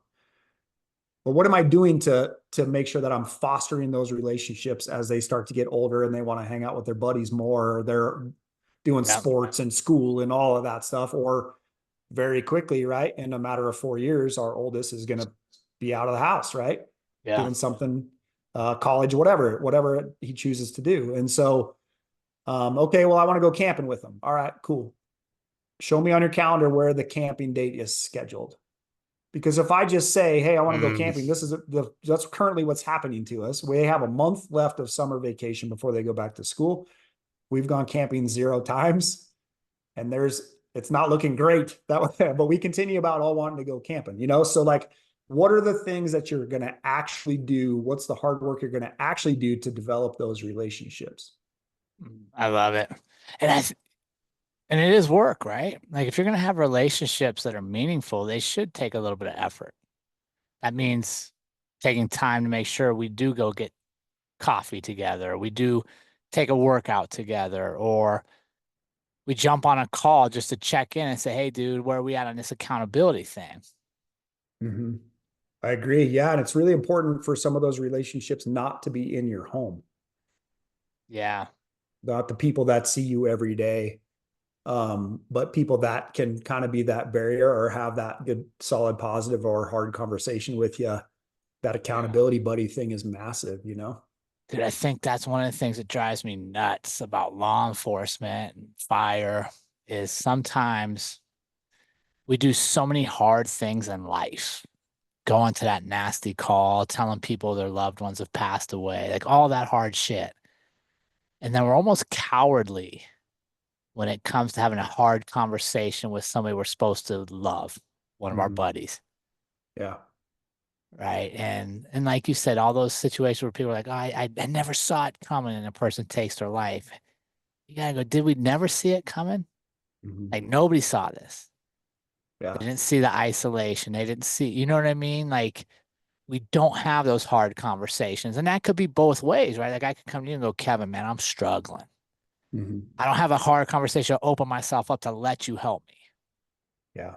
But what am I doing to make sure that I'm fostering those relationships as they start to get older and they want to hang out with their buddies more, or they're doing Yeah. sports and school and all of that stuff? Or very quickly, right, in a matter of 4 years, our oldest is going to be out of the house, right, Yeah. doing something, college, whatever he chooses to do. And so, okay, well, I want to go camping with them. All right, cool. Show me on your calendar where the camping date is scheduled. Because if I just say, hey, I want to go camping, that's currently what's happening to us. We have a month left of summer vacation before they go back to school. We've gone camping 0 times, and it's not looking great that way, but we continue about all wanting to go camping, So like, what are the things that you're going to actually do? What's the hard work you're going to actually do to develop those relationships? I love it. And and it is work, right? Like if you're going to have relationships that are meaningful, they should take a little bit of effort. That means taking time to make sure we do go get coffee together. We do take a workout together, or we jump on a call just to check in and say, hey, dude, where are we at on this accountability thing? Mm-hmm. I agree. Yeah. And it's really important for some of those relationships not to be in your home, Yeah. not the people that see you every day, but people that can kind of be that barrier or have that good, solid, positive, or hard conversation with you. That Yeah. accountability buddy thing is massive. Dude, I think that's one of the things that drives me nuts about law enforcement and fire is sometimes we do so many hard things in life. Going to that nasty call, telling people their loved ones have passed away, like all that hard shit. And then we're almost cowardly when it comes to having a hard conversation with somebody we're supposed to love, one of our Mm-hmm. buddies. Yeah. Right. And like you said, all those situations where people are like, oh, I never saw it coming and a person takes their life. You gotta go, did we never see it coming? Mm-hmm. Like nobody saw this. Yeah. They didn't see the isolation. They didn't see, you know what I mean? Like we don't have those hard conversations. And that could be both ways, right? Like I could come to you and go, Kevin, man, I'm struggling. Mm-hmm. I don't have a hard conversation to open myself up to let you help me. Yeah.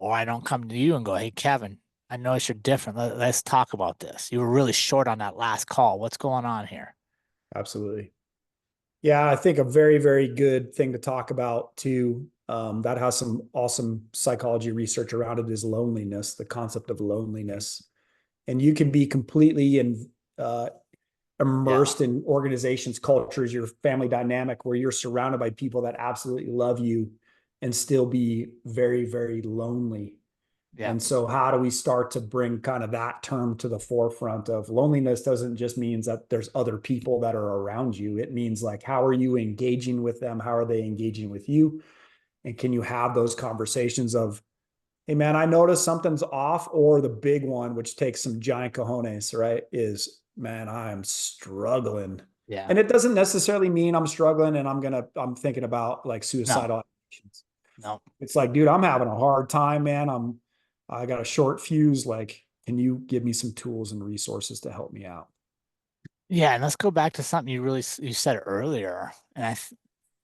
Or I don't come to you and go, hey, Kevin, I notice you're different. Let's talk about this. You were really short on that last call. What's going on here? Absolutely. Yeah, I think a very, very good thing to talk about too, that has some awesome psychology research around it, is loneliness, the concept of loneliness. And you can be completely uh, Yeah. immersed in organizations, cultures, your family dynamic, where you're surrounded by people that absolutely love you and still be very, very lonely. Yeah. And so how do we start to bring kind of that term to the forefront of loneliness? Doesn't just means that there's other people that are around you. It means like, how are you engaging with them? How are they engaging with you? And can you have those conversations of, hey man, I noticed something's off? Or the big one, which takes some giant cojones, right, is, man, I am struggling. Yeah. And it doesn't necessarily mean I'm struggling and I'm thinking about like No, suicidal actions. no. It's like, dude, I'm having a hard time, man. I got a short fuse. Like, can you give me some tools and resources to help me out? Yeah. And let's go back to something you said earlier. And I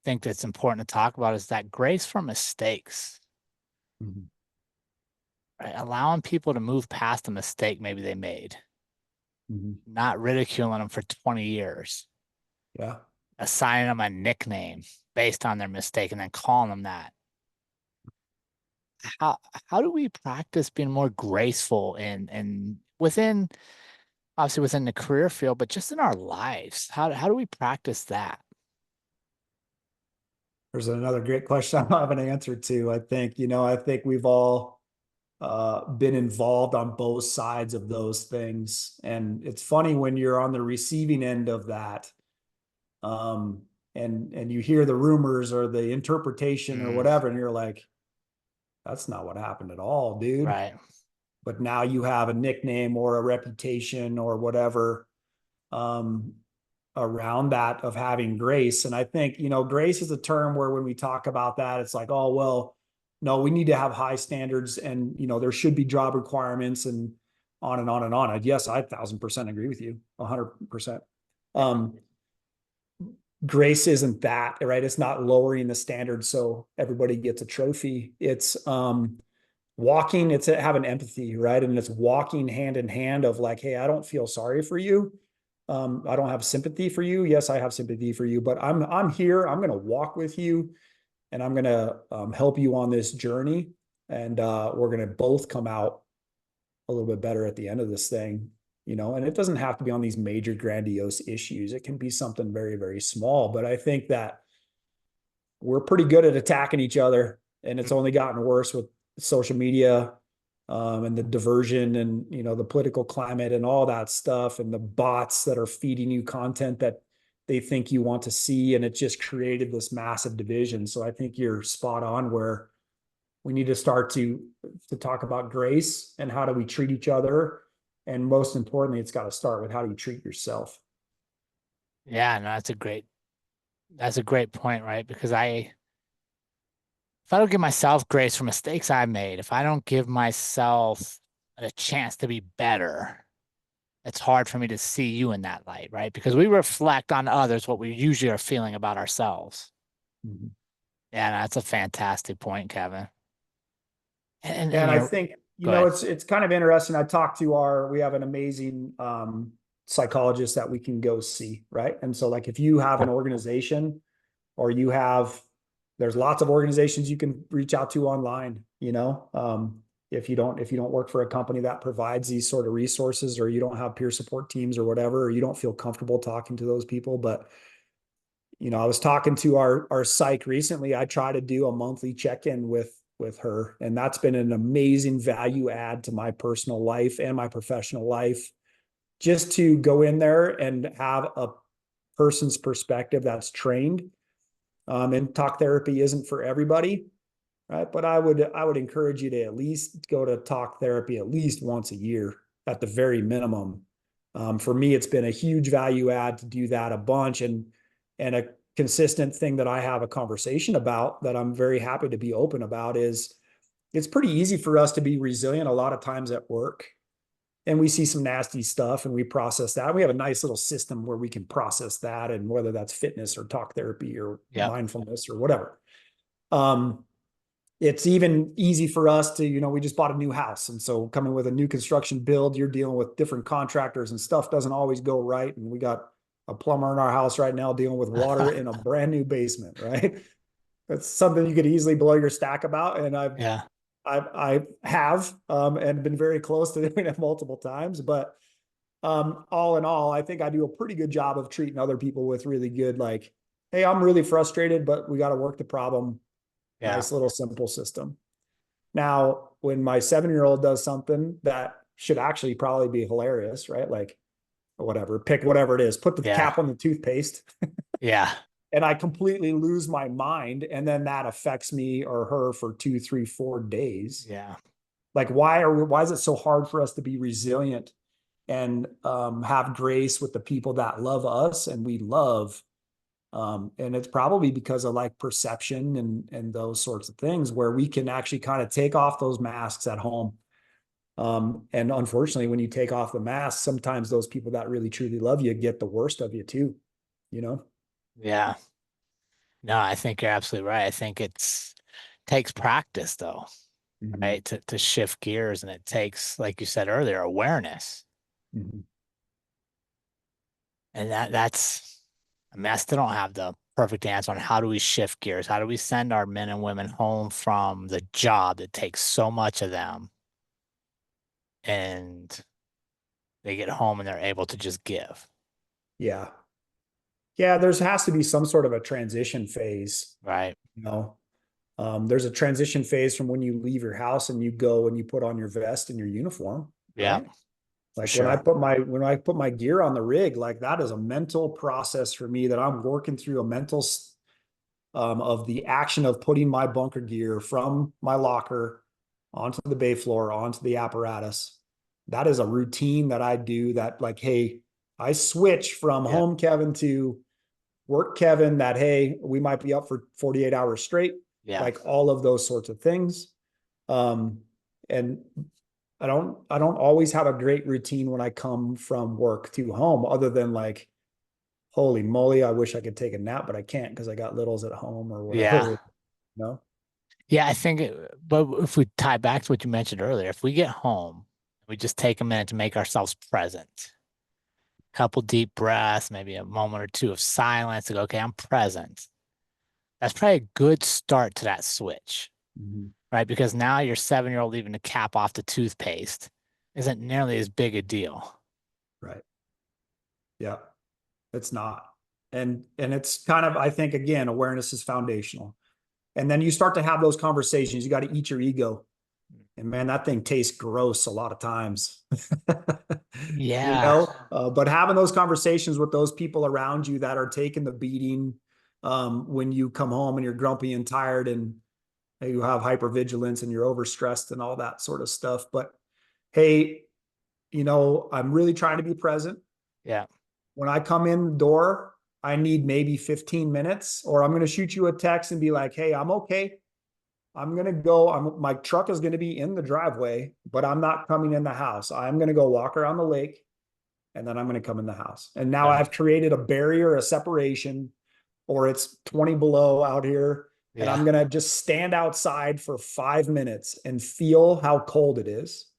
think that's important to talk about is that grace for mistakes, Mm-hmm. right? Allowing people to move past a mistake maybe they made, Mm-hmm. not ridiculing them for 20 years, Yeah. assigning them a nickname based on their mistake and then calling them that. How how do we practice being more graceful and within obviously within the career field, but just in our lives? How do we practice that? There's another great question I don't have an answer to. I think we've all been involved on both sides of those things. And it's funny when you're on the receiving end of that, um, and you hear the rumors or the interpretation or Mm, whatever, and you're like, that's not what happened at all, dude. right. But now you have a nickname or a reputation or whatever, um, around that of having grace. And I think, grace is a term where when we talk about that, it's like, oh, well, no, we need to have high standards and, there should be job requirements and on and on and on. And yes, I 1,000% agree with you, 100%. Um, Grace isn't that, right? It's not lowering the standard so everybody gets a trophy. It's walking, it's having empathy, right? And it's walking hand in hand of like, hey, I don't feel sorry for you. I don't have sympathy for you. Yes, I have sympathy for you, but I'm here. I'm gonna walk with you, and I'm gonna help you on this journey, and we're gonna both come out a little bit better at the end of this thing, you know. And it doesn't have to be on these major grandiose issues. It can be something very, very small. But I think that we're pretty good at attacking each other, and it's only gotten worse with social media, and the diversion, and you know, the political climate and all that stuff, and the bots that are feeding you content that they think you want to see, and it just created this massive division. So I think you're spot on, where we need to start to talk about grace and how do we treat each other, and most importantly, it's got to start with how do you treat yourself. Yeah, no, that's a great point, right? Because if I don't give myself grace for mistakes I made, if I don't give myself a chance to be better, it's hard for me to see you in that light, right? Because we reflect on others what we usually are feeling about ourselves. Mm-hmm. Yeah, that's a fantastic point, Kevin. And And you I know, think, you go know, ahead. it's kind of interesting. We have an amazing psychologist that we can go see, right? And so like if you have an organization, or you have, there's lots of organizations you can reach out to online, you know. If you don't work for a company that provides these sort of resources, or you don't have peer support teams or whatever, or you don't feel comfortable talking to those people. But you know, I was talking to our psych recently. I try to do a monthly check-in with her, and that's been an amazing value add to my personal life and my professional life, just to go in there and have a person's perspective that's trained. And talk therapy isn't for everybody, right? But I would encourage you to at least go to talk therapy at least once a year at the very minimum. For me, it's been a huge value add to do that a bunch, and a consistent thing that I have a conversation about that I'm very happy to be open about is it's pretty easy for us to be resilient a lot of times at work, and we see some nasty stuff and we process that. We have a nice little system where we can process that, and whether that's fitness or talk therapy or Yep. mindfulness or whatever. Um, it's even easy for us to, you know, we just bought a new house. And so coming with a new construction build, you're dealing with different contractors, and stuff doesn't always go right. And we got a plumber in our house right now dealing with water in a brand new basement, right? That's something you could easily blow your stack about. And Yeah. I have, and been very close to doing it multiple times. But all in all, I think I do a pretty good job of treating other people with really good, like, hey, I'm really frustrated, but we got to work the problem. Yeah. Nice little simple system. Now, when my 7-year-old does something that should actually probably be hilarious, right? Like, whatever, pick whatever it is, put the Yeah. cap on the toothpaste, Yeah. and I completely lose my mind. And then that affects me or her for 2, 3, 4 days. Yeah. Like, why is it so hard for us to be resilient and have grace with the people that love us and we love? And it's probably because of like perception and those sorts of things, where we can actually kind of take off those masks at home. And unfortunately, when you take off the mask, sometimes those people that really truly love you get the worst of you too, you know? Yeah. No, I think you're absolutely right. I think takes practice though, Mm-hmm. right? To shift gears, and it takes, like you said earlier, awareness. Mm-hmm. And that's I mean, I still don't have the perfect answer on how do we shift gears? How do we send our men and women home from the job that takes so much of them, and they get home and they're able to just give, Yeah. Yeah. There's has to be some sort of a transition phase, right? you know? There's a transition phase from when you leave your house and you go and you put on your vest and your uniform, Yeah, right? for Like when sure. I put my gear on the rig, like that is a mental process for me, that I'm working through a mental of the action of putting my bunker gear from my locker onto the bay floor, onto the apparatus. That is a routine that I do, that like, hey, I switch from Yeah, home Kevin to work Kevin, that, hey, we might be up for 48 hours straight, yeah, like all of those sorts of things. Um, and I don't always have a great routine when I come from work to home, other than like holy moly, I wish I could take a nap, but I can't because I got littles at home or Yeah. whatever. No. Yeah, I think, but if we tie back to what you mentioned earlier, if we get home, we just take a minute to make ourselves present, couple deep breaths, maybe a moment or two of silence to go, okay, I'm present. That's probably a good start to that switch, Mhm. right? Because now your 7-year-old leaving the cap off the toothpaste isn't nearly as big a deal. Right. Yeah. It's not. And it's kind of, I think, again, awareness is foundational. And then you start to have those conversations. You got to eat your ego. And man, that thing tastes gross a lot of times. Yeah. But having those conversations with those people around you that are taking the beating when you come home and you're grumpy and tired and you have hypervigilance and you're overstressed and all that sort of stuff. But hey, I'm really trying to be present. Yeah. When I come in the door, I need maybe 15 minutes, or I'm going to shoot you a text and be like, hey, I'm okay. I'm going to go. My truck is going to be in the driveway, but I'm not coming in the house. I'm going to go walk around the lake and then I'm going to come in the house. And now Right. I've created a barrier, a separation, or it's 20 below out here. And Yeah. I'm going to just stand outside for 5 minutes and feel how cold it is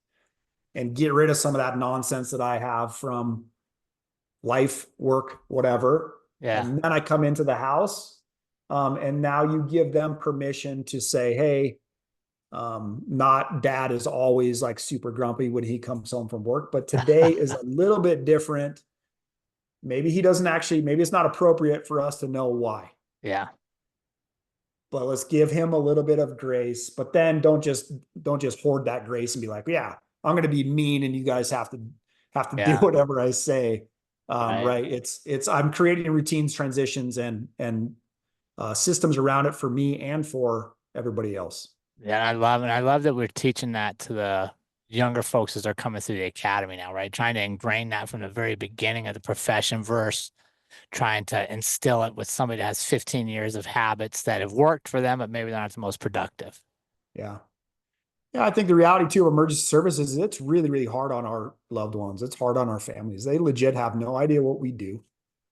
and get rid of some of that nonsense that I have from life, work, whatever. Yeah. And then I come into the house. And now you give them permission to say, hey, not dad is always like super grumpy when he comes home from work, but today is a little bit different. Maybe he doesn't actually, maybe it's not appropriate for us to know why, Yeah. but let's give him a little bit of grace. But then don't just hoard that grace and be like, yeah, I'm going to be mean and you guys have to do Yeah. whatever I say. Right. Right. It's I'm creating routines, transitions, and systems around it for me and for everybody else. Yeah, I love it. I love that we're teaching that to the younger folks as they're coming through the academy now, right? Trying to ingrain that from the very beginning of the profession versus trying to instill it with somebody that has 15 years of habits that have worked for them, but maybe they're not the most productive. Yeah. Yeah, I think the reality too of emergency services is it's really, really hard on our loved ones. It's hard on our families. They legit have no idea what we do.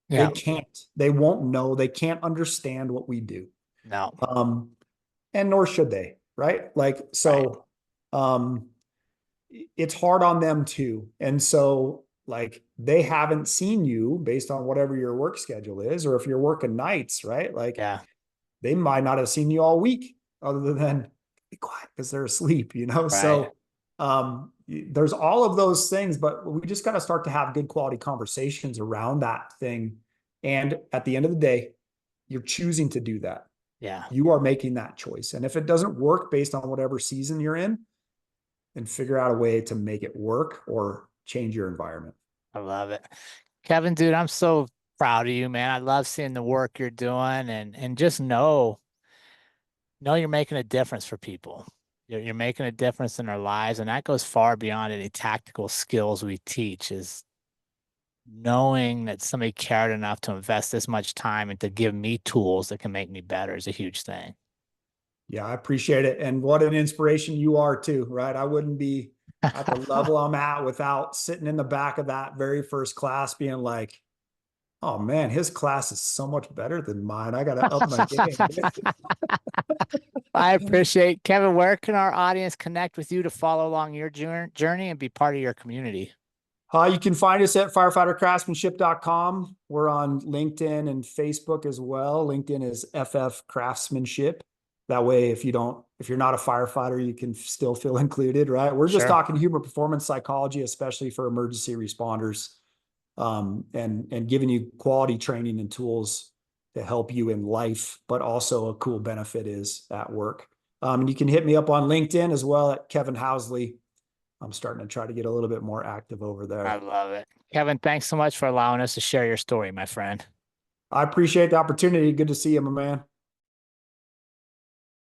They Yeah. can't. They won't know. They can't understand what we do. No. Um, and nor should they, right? Like, Right. so um it's hard on them too. And so like they haven't seen you based on whatever your work schedule is, or if you're working nights, right? Like Yeah. they might not have seen you all week other than be quiet because they're asleep, Right. So there's all of those things, but we just got to start to have good quality conversations around that thing. And at the end of the day, you're choosing to do that. Yeah. You are making that choice. And if it doesn't work based on whatever season you're in, then figure out a way to make it work or change your environment. I love it. Kevin, dude, I'm so proud of you, man. I love seeing the work you're doing and just know you're making a difference for people. You're making a difference in their lives, and that goes far beyond any tactical skills we teach. Is knowing that somebody cared enough to invest this much time and to give me tools that can make me better is a huge thing. Yeah, I appreciate it. And what an inspiration you are too, right? I wouldn't be at the level I'm at without sitting in the back of that very first class being like, oh man, his class is so much better than mine. I got to up my game. I appreciate Kevin. Where can our audience connect with you to follow along your journey and be part of your community? You can find us at firefightercraftsmanship.com. We're on LinkedIn and Facebook as well. LinkedIn is FF Craftsmanship. That way, if you're not a firefighter, you can still feel included, right? We're just Sure. talking human performance psychology, especially for emergency responders, and giving you quality training and tools to help you in life, but also a cool benefit is at work. And you can hit me up on LinkedIn as well at Kevin Housley. I'm starting to try to get a little bit more active over I there. love it. Kevin, thanks so much for allowing us to share your story, my friend. I appreciate the opportunity. Good to see you, my man.